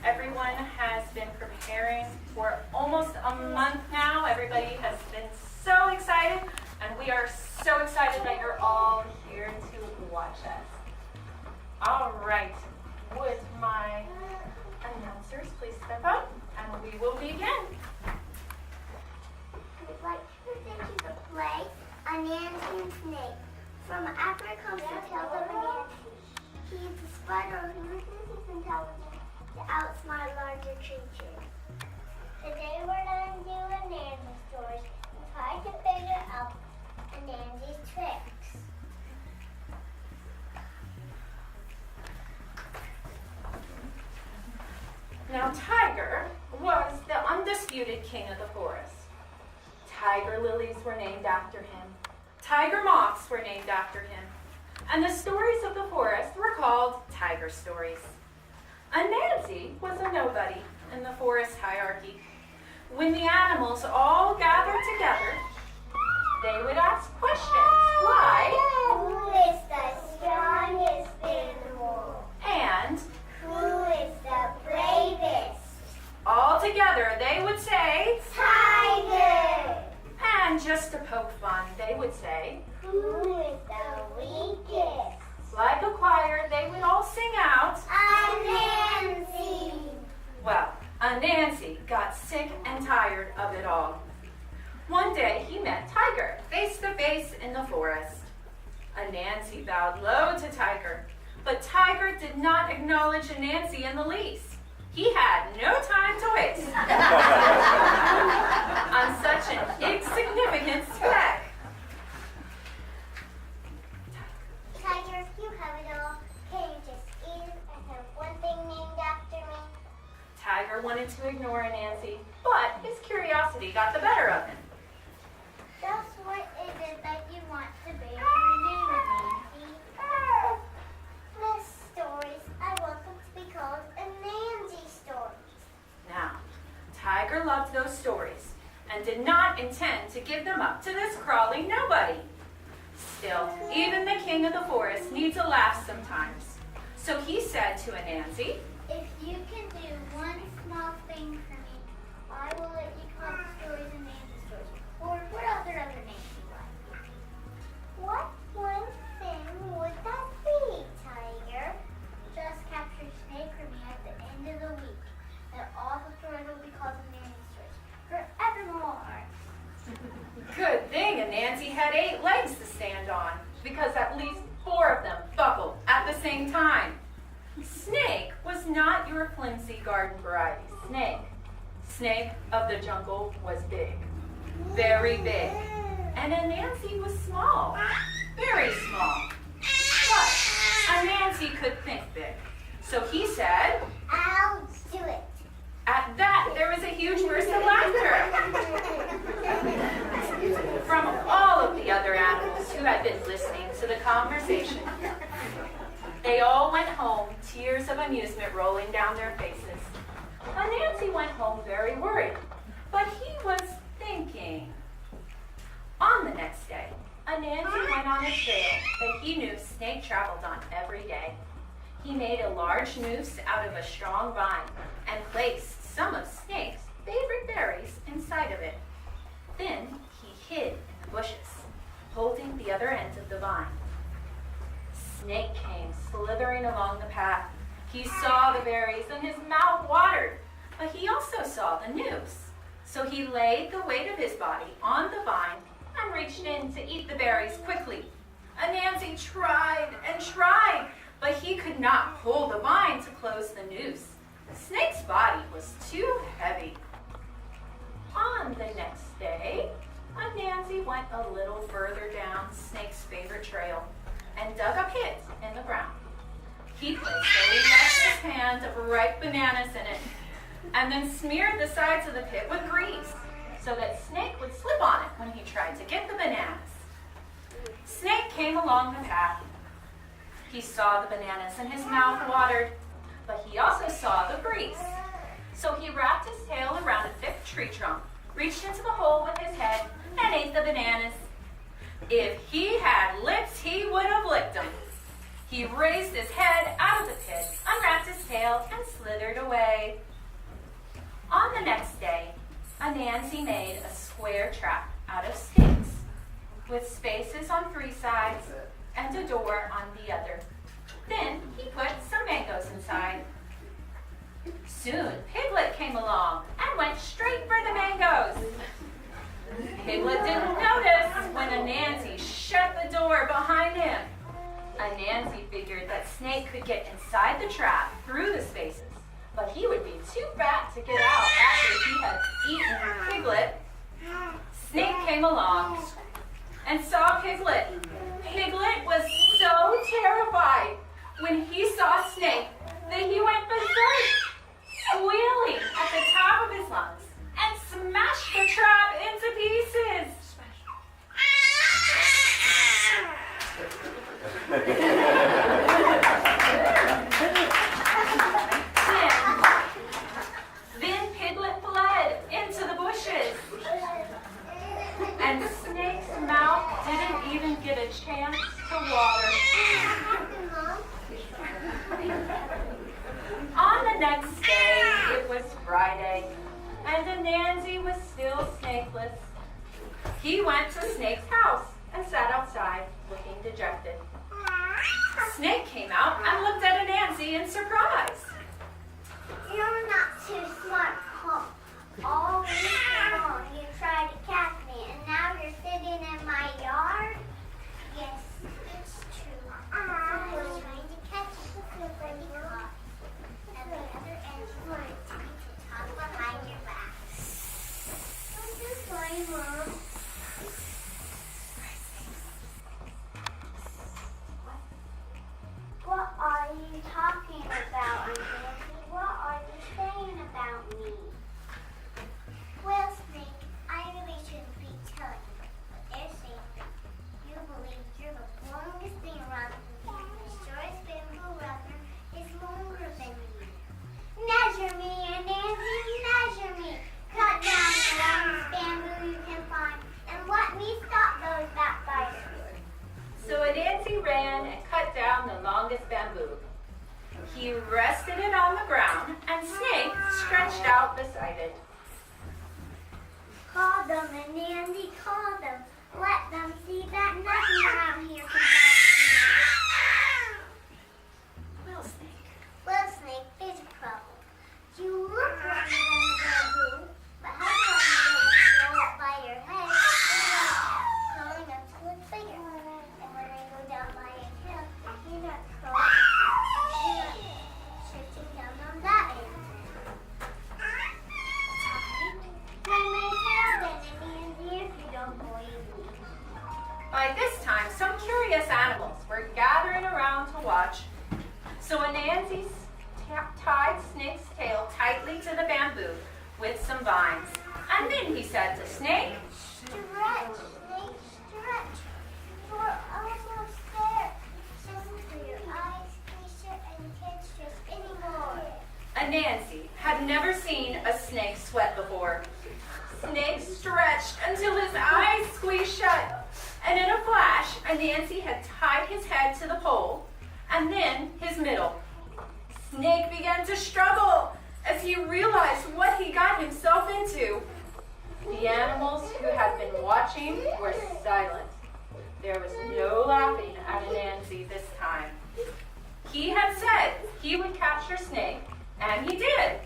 Everyone has been preparing for almost a month now. Everybody has been so excited, and we are so excited that you're all here to watch us. All right, would my announcers please step up, and we will begin. I'd like to present you the play, Anansi and Snake. From Africa comes the tale of Anansi. He is a spider who uses his intelligence to outsmart larger creatures. Today we're going to do Anansi stories and try to figure out Anansi's tricks. Now, Tiger was the undisputed king of the forest. Tiger lilies were named after him. Tiger moths were named after him. And the stories of the forest were called tiger stories. Anansi was a nobody in the forest hierarchy. When the animals all gathered together, they would ask questions like, Who is the strongest animal? and Who is the bravest? all together they would say, Tiger! and just to poke fun, they would say, Who is the weakest? like a choir, they would all sing out, Anansi! well, Anansi got sick and tired of it all. One day he met Tiger face to face in the forest. Anansi bowed low to Tiger, but Tiger did not acknowledge Anansi in the least. He had no time to waste on such an insignificant speck. Tiger, you have it all. Can you just eat it and have one thing named after me? Tiger wanted to ignore Anansi, but his curiosity got the better of him. Just what is it that you want to be your name, Anansi? Miss Stories, I want them to be called Anansi Stories. Now, Tiger loved those stories and did not intend to give them up to this crawling nobody. Still, even the king of the forest needs a laugh sometimes. So he said to Anansi, If you can do one small thing for me, I will let you call the stories Anansi Stories. Or what other names you like. What one thing would that be, Tiger? Just capture Snake for me at the end of the week. Then all the stories will be called Anansi Stories forevermore. good thing Anansi had 8 legs to stand on, because at least 4 of them buckled at the same time. Snake was not your flimsy garden variety snake. Snake of the jungle was big, very big. And Anansi was small, very small. But Anansi could think big. So he said, I'll do it. at that there was a huge burst of laughter from all of the other animals who had been listening to the conversation. They all went home, tears of amusement rolling down their faces. Anansi went home very worried, but he was thinking. On the next day, Anansi went on a trail that he knew Snake traveled on every day. He made a large noose out of a strong vine and placed some of Snake's favorite berries inside of it. Then he hid in the bushes, holding the other end of the vine. Snake came slithering along the path. He saw the berries and his mouth watered, but he also saw the noose. So he laid the weight of his body on the vine and reached in to eat the berries quickly. Anansi tried and tried, but he could not pull the vine to close the noose. Snake's body was too heavy. On the next day, Anansi went a little further down Snake's favorite trail and dug a pit in the ground. He placed a luscious hand of ripe bananas in it and then smeared the sides of the pit with grease so that Snake would slip on it when he tried to get the bananas. Snake came along the path. He saw the bananas and his mouth watered, but he also saw the grease. So he wrapped his tail around a thick tree trunk, reached into the hole with his head, and ate the bananas. If he had lips, he would have licked them. He raised his head out of the pit, unwrapped his tail, and slithered away. On the next day, Anansi made a square trap out of sticks, with spaces on 3 sides and a door on the other. Then he put some mangoes inside. Soon, Piglet came along and went straight for the mangoes. Piglet didn't notice when Anansi shut the door behind him. Anansi figured that Snake could get inside the trap through the spaces, but he would be too fat to get out after he had eaten Piglet. Snake came along and saw Piglet. Piglet was so terrified when he saw Snake that he went berserk, squealing at the top of his lungs, and smashed the trap into pieces. Then Piglet fled into the bushes, and Snake's mouth didn't even get a chance to water. On the next day, it was Friday, and Anansi was still snakeless. He went to Snake's house and sat outside, looking dejected. Snake came out and looked at Anansi in surprise. You're not too smart, huh? All week long you tried to catch me, and now you're sitting in my yard? Yes, it's true. I was trying to catch you, but you caught. And the other end wanted me to talk behind your back. I'm so sorry, Mom. What are you talking about, Anansi? What are you saying about me? Well, Snake, I really shouldn't be telling you, but they're saying that you believe you're the longest thing around and the shortest bamboo rubber is longer than you. Measure me, Anansi, measure me. Cut down the longest bamboo you can find and let me stop those backbiters. So Anansi ran and cut down the longest bamboo. He rested it on the ground, and Snake stretched out beside it. Call them, Anansi, call them. Let them see that nothing around here can harm me. Well, Snake, there's a problem. You look longer than a bamboo, but how come you don't roll it by your head? Crawling up to look bigger. And when I go down by a hill, you're not crawling. You're not shifting down on that end. By this time, some curious animals were gathering around to watch. So Anansi tied Snake's tail tightly to the bamboo with some vines. And then he said to Snake, Stretch, Snake, stretch. You're almost there. Just for your eyes, t-shirt, and you can't stretch anymore. Anansi had never seen a snake sweat before. Snake stretched until his eyes squeezed shut. And in a flash, Anansi had tied his head to the pole, and then his middle. Snake began to struggle as he realized what he got himself into. The animals who had been watching were silent. There was no laughing at Anansi this time. He had said he would capture Snake, and he did.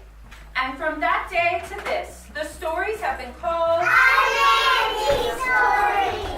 And from that day to this, the stories have been called Anansi stories!